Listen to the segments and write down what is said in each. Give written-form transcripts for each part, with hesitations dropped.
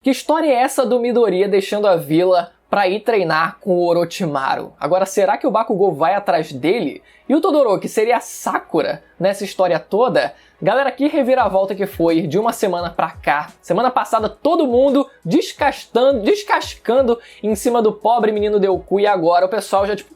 Que história é essa do Midoriya deixando a vila pra ir treinar com o Orochimaru? Agora, será que o Bakugou vai atrás dele? E o Todoroki seria a Sakura nessa história toda? Galera, que reviravolta que foi de uma semana pra cá. Semana passada todo mundo descascando em cima do pobre menino Deku, e agora o pessoal já tipo...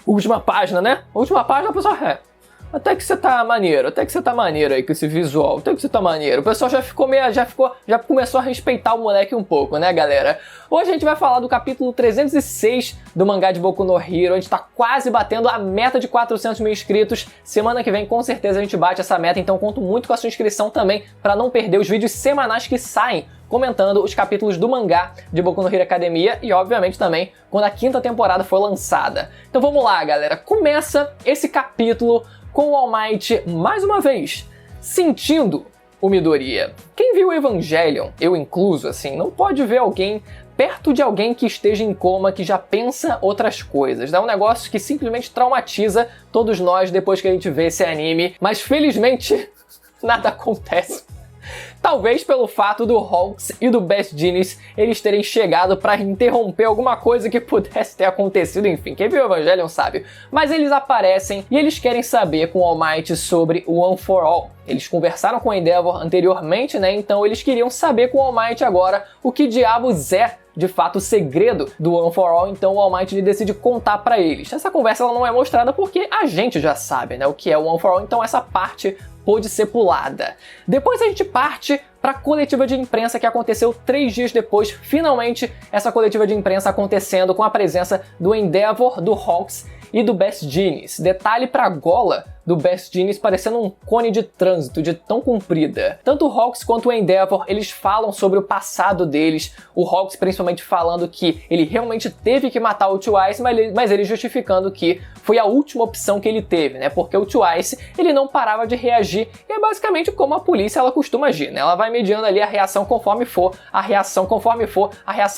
última página, né? Última página, o pessoal... Até que você tá maneiro aí com esse visual, até que você tá maneiro. O pessoal já começou a respeitar o moleque um pouco, né, galera? Hoje a gente vai falar do capítulo 306 do mangá de Boku no Hero. A gente tá quase batendo a meta de 400 mil inscritos. Semana que vem, com certeza, a gente bate essa meta, então conto muito com a sua inscrição também, pra não perder os vídeos semanais que saem comentando os capítulos do mangá de Boku no Hero Academia e, obviamente, também quando a 5ª temporada for lançada. Então vamos lá, galera. Começa esse capítulo com o All Might, mais uma vez, sentindo o Midoriya. Quem viu Evangelion, eu incluso, assim, não pode ver alguém perto de alguém que esteja em coma, que já pensa outras coisas. É um negócio que simplesmente traumatiza todos nós depois que a gente vê esse anime, mas felizmente nada acontece. Talvez pelo fato do Hawks e do Best Jeans eles terem chegado para interromper alguma coisa que pudesse ter acontecido, enfim, quem viu o Evangelion sabe. Mas eles aparecem e eles querem saber com o All Might sobre o One for All. Eles conversaram com o Endeavor anteriormente, né, então eles queriam saber com o All Might agora o que diabos é de fato o segredo do One for All, então o All Might decide contar pra eles. Essa conversa ela não é mostrada porque a gente já sabe, né, o que é o One for All, então essa parte pôde ser pulada. Depois a gente parte para a coletiva de imprensa que aconteceu 3 dias depois, finalmente essa coletiva de imprensa acontecendo com a presença do Endeavor, do Hawks e do Best Jeans. Detalhe pra gola do Best Jeans parecendo um cone de trânsito, de tão comprida. Tanto o Hawks quanto o Endeavor, eles falam sobre o passado deles, o Hawks principalmente falando que ele realmente teve que matar o Twice, mas ele justificando que foi a última opção que ele teve, né? Porque o Twice, ele não parava de reagir, e é basicamente como a polícia ela costuma agir, né? Ela vai mediando ali a reação conforme for a reação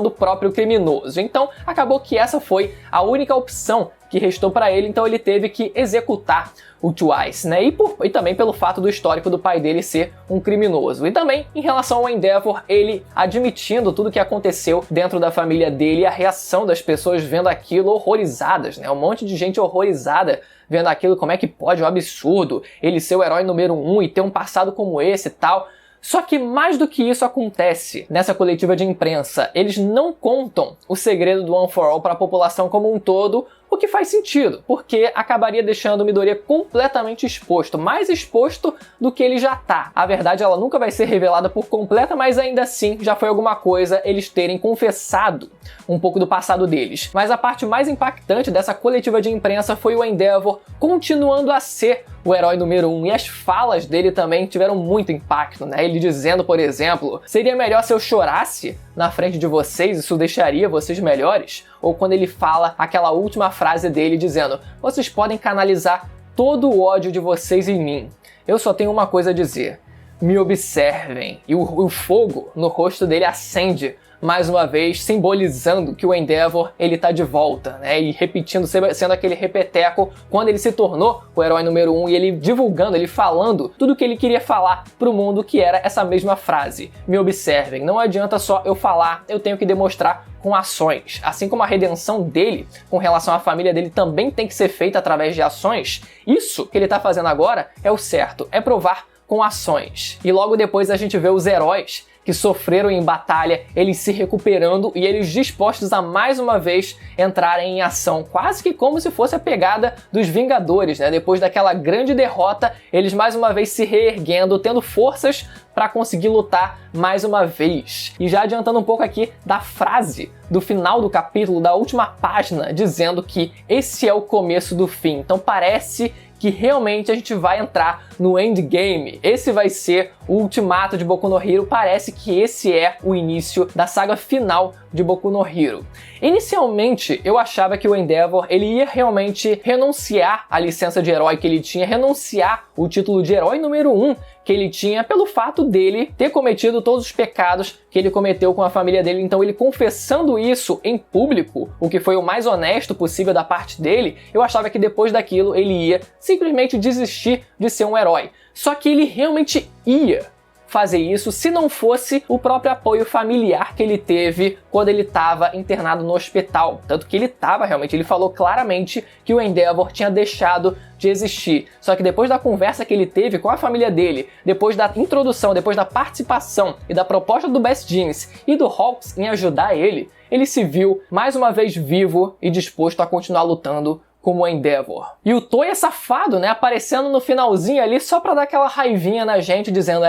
do próprio criminoso. Então, acabou que essa foi a única opção que restou para ele, então ele teve que executar o Twice, né? E também pelo fato do histórico do pai dele ser um criminoso. E também em relação ao Endeavor, ele admitindo tudo que aconteceu dentro da família dele e a reação das pessoas vendo aquilo horrorizadas, né? Um monte de gente horrorizada vendo aquilo, como é que pode, um absurdo, ele ser o herói número 1 e ter um passado como esse e tal. Só que mais do que isso acontece nessa coletiva de imprensa, eles não contam o segredo do One for All para a população como um todo, o que faz sentido, porque acabaria deixando o Midoriya completamente exposto, mais exposto do que ele já tá. A verdade ela nunca vai ser revelada por completa, mas ainda assim já foi alguma coisa eles terem confessado um pouco do passado deles. Mas a parte mais impactante dessa coletiva de imprensa foi o Endeavor continuando a ser o herói número 1, e as falas dele também tiveram muito impacto, né? Ele dizendo, por exemplo, seria melhor se eu chorasse na frente de vocês, isso deixaria vocês melhores? Ou quando ele fala aquela última frase dele dizendo, vocês podem canalizar todo o ódio de vocês em mim. Eu só tenho uma coisa a dizer, me observem. E o fogo no rosto dele acende mais uma vez, simbolizando que o Endeavor ele tá de volta, né? E repetindo, sendo aquele repeteco quando ele se tornou o herói número 1 e ele divulgando, ele falando tudo o que ele queria falar pro mundo, que era essa mesma frase. Me observem, não adianta só eu falar, eu tenho que demonstrar com ações. Assim como a redenção dele com relação à família dele também tem que ser feita através de ações, isso que ele tá fazendo agora é o certo, é provar com ações. E logo depois a gente vê os heróis que sofreram em batalha, eles se recuperando e eles dispostos a mais uma vez entrarem em ação, quase que como se fosse a pegada dos Vingadores, né? Depois daquela grande derrota, eles mais uma vez se reerguendo, tendo forças para conseguir lutar mais uma vez. E já adiantando um pouco aqui da frase do final do capítulo, da última página, dizendo que esse é o começo do fim. Então parece que realmente a gente vai entrar no endgame. Esse vai ser o ultimato de Boku no Hero. Parece que esse é o início da saga final de Boku no Hero. Inicialmente, eu achava que o Endeavor ele ia realmente renunciar à licença de herói que ele tinha, renunciar o título de herói número 1 que ele tinha pelo fato dele ter cometido todos os pecados que ele cometeu com a família dele. Então ele confessando isso em público, o que foi o mais honesto possível da parte dele, eu achava que depois daquilo ele ia simplesmente desistir de ser um herói. Só que ele realmente ia fazer isso se não fosse o próprio apoio familiar que ele teve quando ele estava internado no hospital. Tanto que ele falou claramente que o Endeavor tinha deixado de existir. Só que depois da conversa que ele teve com a família dele, depois da introdução, depois da participação e da proposta do Best Jeans e do Hawks em ajudar ele se viu mais uma vez vivo e disposto a continuar lutando como o Endeavor. E o Toy é safado, né? Aparecendo no finalzinho ali só pra dar aquela raivinha na gente, dizendo,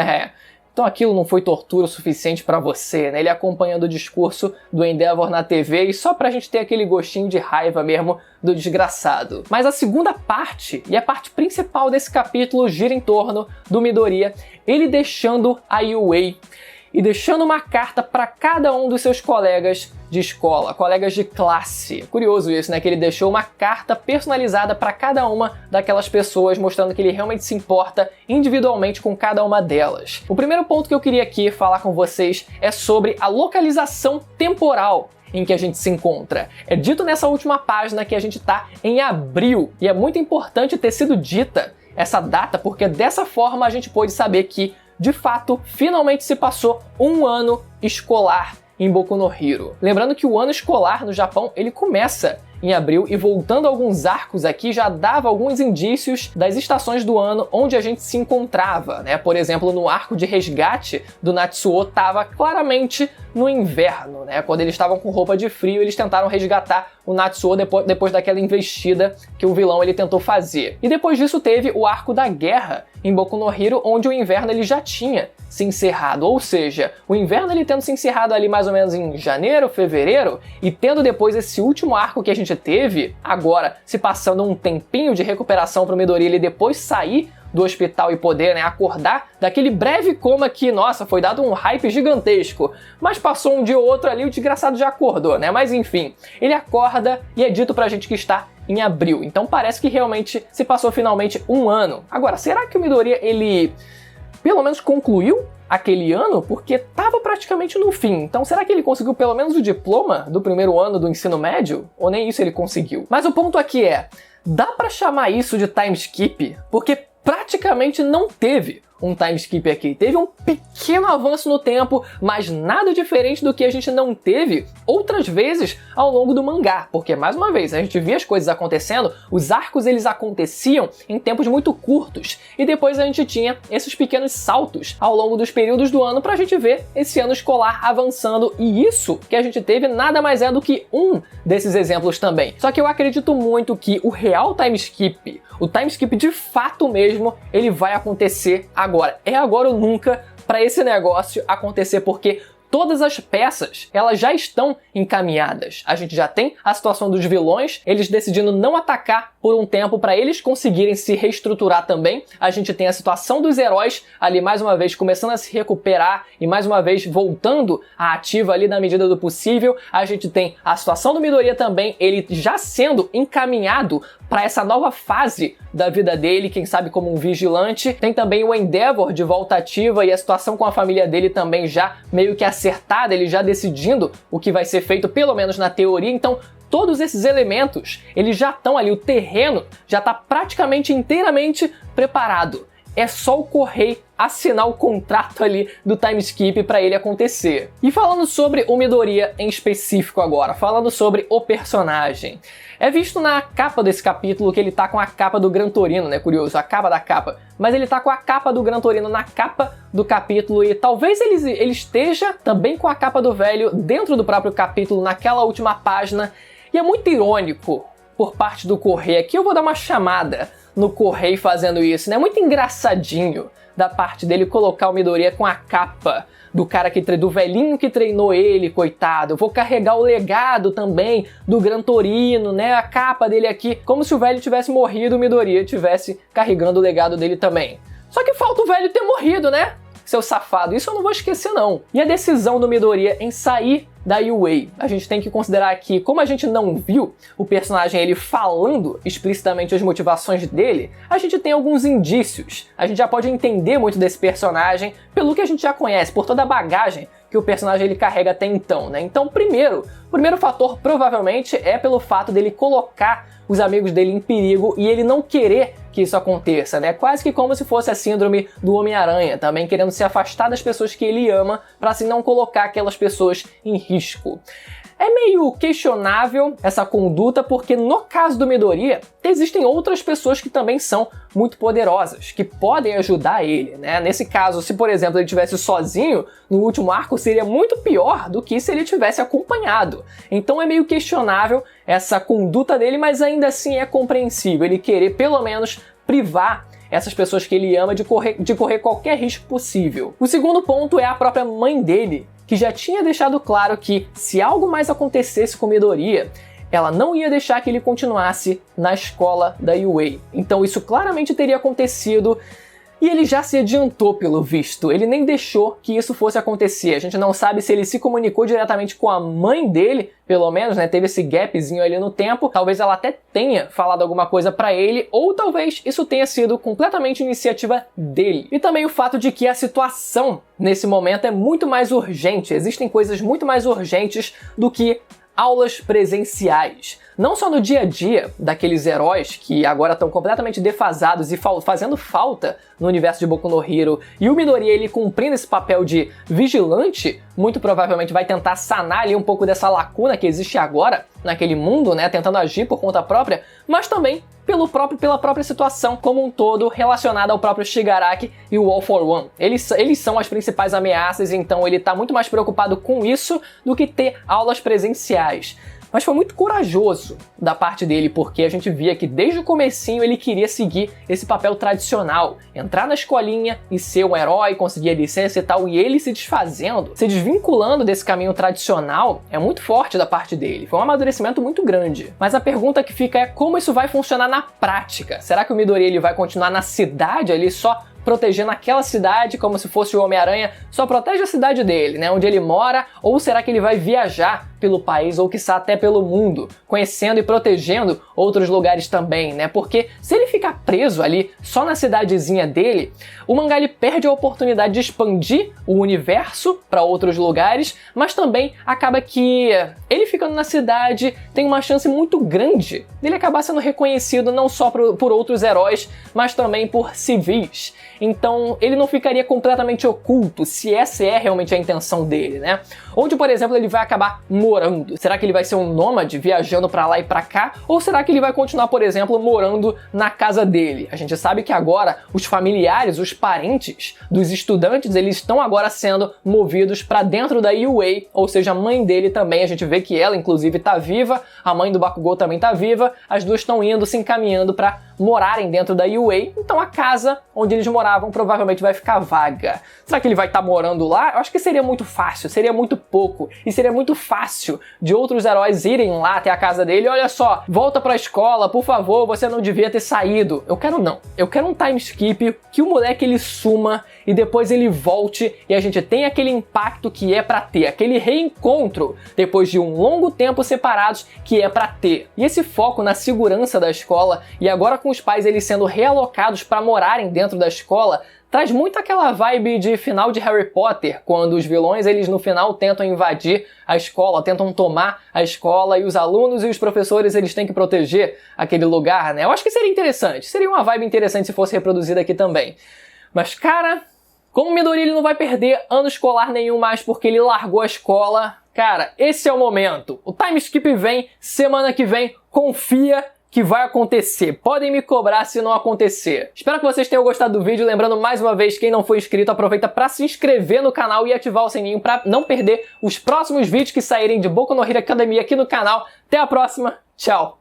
então aquilo não foi tortura o suficiente pra você, né? Ele acompanhando o discurso do Endeavor na TV e só pra gente ter aquele gostinho de raiva mesmo do desgraçado. Mas a segunda parte, e a parte principal desse capítulo, gira em torno do Midoriya, ele deixando a UA e deixando uma carta para cada um dos seus colegas de escola, colegas de classe. Curioso isso, né? Que ele deixou uma carta personalizada para cada uma daquelas pessoas, mostrando que ele realmente se importa individualmente com cada uma delas. O primeiro ponto que eu queria aqui falar com vocês é sobre a localização temporal em que a gente se encontra. É dito nessa última página que a gente está em abril, e é muito importante ter sido dita essa data, porque dessa forma a gente pôde saber que de fato, finalmente se passou um ano escolar em Boku no Hero. Lembrando que o ano escolar no Japão, ele começa em abril, e voltando a alguns arcos aqui, já dava alguns indícios das estações do ano onde a gente se encontrava, né? Por exemplo, no arco de resgate do Natsuo, estava claramente no inverno, né? Quando eles estavam com roupa de frio, eles tentaram resgatar o Natsuo depois daquela investida que o vilão ele tentou fazer. E depois disso teve o arco da guerra em Boku no Hero, onde o inverno ele já tinha se encerrado, ou seja, o inverno ele tendo se encerrado ali mais ou menos em janeiro, fevereiro, e tendo depois esse último arco que a gente teve, agora se passando um tempinho de recuperação para o Midoriya ele depois sair do hospital e poder, né, acordar daquele breve coma que, nossa, foi dado um hype gigantesco, mas passou um dia ou outro ali, o desgraçado já acordou, né, mas enfim, ele acorda e é dito pra gente que está em abril, então parece que realmente se passou finalmente um ano. Agora, será que o Midoriya, ele pelo menos concluiu aquele ano? Porque estava praticamente no fim, então será que ele conseguiu pelo menos o diploma do primeiro ano do ensino médio? Ou nem isso ele conseguiu? Mas o ponto aqui é, dá pra chamar isso de time skip? Porque praticamente não teve um time skip aqui. Teve um pequeno avanço no tempo, mas nada diferente do que a gente não teve outras vezes ao longo do mangá. Porque, mais uma vez, a gente via as coisas acontecendo, os arcos eles aconteciam em tempos muito curtos. E depois a gente tinha esses pequenos saltos ao longo dos períodos do ano pra gente ver esse ano escolar avançando. E isso que a gente teve nada mais é do que um desses exemplos também. Só que eu acredito muito que o real time skip, o time skip de fato mesmo, ele vai acontecer agora. É agora ou nunca para esse negócio acontecer, porque todas as peças, elas já estão encaminhadas. A gente já tem a situação dos vilões, eles decidindo não atacar por um tempo para eles conseguirem se reestruturar também. A gente tem a situação dos heróis ali mais uma vez começando a se recuperar e mais uma vez voltando à ativa ali na medida do possível. A gente tem a situação do Midoriya também, ele já sendo encaminhado para essa nova fase da vida dele, quem sabe como um vigilante. Tem também o Endeavor de volta ativa e a situação com a família dele também já meio que acertada, ele já decidindo o que vai ser feito, pelo menos na teoria. Então, todos esses elementos, eles já estão ali, o terreno já está praticamente inteiramente preparado. É só o Correio assinar o contrato ali do time skip para ele acontecer. E falando sobre o Midoriya em específico agora, falando sobre o personagem. É visto na capa desse capítulo que ele tá com a capa do Gran Torino, né? Curioso, a capa da capa. Mas ele tá com a capa do Gran Torino na capa do capítulo e talvez ele esteja também com a capa do velho dentro do próprio capítulo, naquela última página. E é muito irônico por parte do Correio. Aqui eu vou dar uma chamada no Correio fazendo isso, né? Muito engraçadinho da parte dele colocar o Midoriya com a capa do cara do velhinho que treinou ele, coitado. Eu vou carregar o legado também do Gran Torino, né? A capa dele aqui, como se o velho tivesse morrido, o Midoriya tivesse carregando o legado dele também. Só que falta o velho ter morrido, né? Seu safado, isso eu não vou esquecer não. E a decisão do Midoriya em sair da UA, a gente tem que considerar que, como a gente não viu o personagem ele falando explicitamente as motivações dele, a gente tem alguns indícios. A gente já pode entender muito desse personagem pelo que a gente já conhece, por toda a bagagem que o personagem ele carrega até então, né? Então, o primeiro fator provavelmente é pelo fato dele colocar os amigos dele em perigo e ele não querer que isso aconteça, né? Quase que como se fosse a síndrome do Homem-Aranha, também querendo se afastar das pessoas que ele ama para assim não colocar aquelas pessoas em risco. É meio questionável essa conduta porque no caso do Midoriya, existem outras pessoas que também são muito poderosas, que podem ajudar ele, né? Nesse caso, se por exemplo ele estivesse sozinho, no último arco seria muito pior do que se ele tivesse acompanhado. Então é meio questionável essa conduta dele, mas ainda assim é compreensível ele querer pelo menos privar essas pessoas que ele ama de correr qualquer risco possível. O segundo ponto é a própria mãe dele, que já tinha deixado claro que se algo mais acontecesse com Midoriya, ela não ia deixar que ele continuasse na escola da UA. Então isso claramente teria acontecido e ele já se adiantou pelo visto, ele nem deixou que isso fosse acontecer. A gente não sabe se ele se comunicou diretamente com a mãe dele, pelo menos, né, teve esse gapzinho ali no tempo. Talvez ela até tenha falado alguma coisa pra ele, ou talvez isso tenha sido completamente iniciativa dele. E também o fato de que a situação nesse momento é muito mais urgente, existem coisas muito mais urgentes do que aulas presenciais. Não só no dia a dia daqueles heróis que agora estão completamente defasados e fazendo falta no universo de Boku no Hero, e o Midoriya, ele cumprindo esse papel de vigilante, muito provavelmente vai tentar sanar ali um pouco dessa lacuna que existe agora naquele mundo, né, tentando agir por conta própria, mas também pela própria situação como um todo relacionada ao próprio Shigaraki e o All for One. Eles são as principais ameaças, então ele está muito mais preocupado com isso do que ter aulas presenciais. Mas foi muito corajoso da parte dele, porque a gente via que desde o comecinho ele queria seguir esse papel tradicional, entrar na escolinha e ser um herói, conseguir a licença e tal, e ele se desfazendo, se desvinculando desse caminho tradicional, é muito forte da parte dele. Foi um amadurecimento muito grande. Mas a pergunta que fica é como isso vai funcionar na prática? Será que o Midoriya ele vai continuar na cidade ali só protegendo aquela cidade como se fosse o Homem-Aranha, só protege a cidade dele, né, onde ele mora, ou será que ele vai viajar pelo país ou quiçá até pelo mundo, conhecendo e protegendo outros lugares também, né? Porque se ele ficar preso ali só na cidadezinha dele, o mangá ele perde a oportunidade de expandir o universo para outros lugares, mas também acaba que ele ficando na cidade tem uma chance muito grande dele acabar sendo reconhecido não só por outros heróis, mas também por civis. Então ele não ficaria completamente oculto se essa é realmente a intenção dele, né? Onde, por exemplo, ele vai acabar morando. Será que ele vai ser um nômade viajando pra lá e pra cá? Ou será que ele vai continuar, por exemplo, morando na casa dele? A gente sabe que agora os familiares, os parentes dos estudantes, eles estão agora sendo movidos pra dentro da UA, ou seja, a mãe dele também. A gente vê que ela, inclusive, tá viva, a mãe do Bakugou também tá viva, as duas estão indo, se encaminhando pra morarem dentro da UA, então a casa onde eles moravam provavelmente vai ficar vaga. Será que ele vai estar morando lá? Eu acho que seria muito fácil, seria muito pouco, e seria muito fácil de outros heróis irem lá até a casa dele. Olha só, volta pra escola, por favor, você não devia ter saído. Eu quero não, eu quero um time skip, que o moleque ele suma e depois ele volte e a gente tem aquele impacto que é pra ter, aquele reencontro depois de um longo tempo separados que é pra ter. E esse foco na segurança da escola, e agora com os pais eles sendo realocados para morarem dentro da escola, traz muito aquela vibe de final de Harry Potter, quando os vilões eles no final tentam invadir a escola, tentam tomar a escola e os alunos e os professores eles têm que proteger aquele lugar, né? Eu acho que seria interessante, seria uma vibe interessante se fosse reproduzida aqui também. Mas cara, como o Midoriya ele não vai perder ano escolar nenhum mais porque ele largou a escola, cara, esse é o momento. O time skip vem, semana que vem, confia que vai acontecer. Podem me cobrar se não acontecer. Espero que vocês tenham gostado do vídeo. Lembrando mais uma vez, quem não for inscrito, aproveita para se inscrever no canal e ativar o sininho para não perder os próximos vídeos que saírem de Boku no Hero Academia aqui no canal. Até a próxima. Tchau!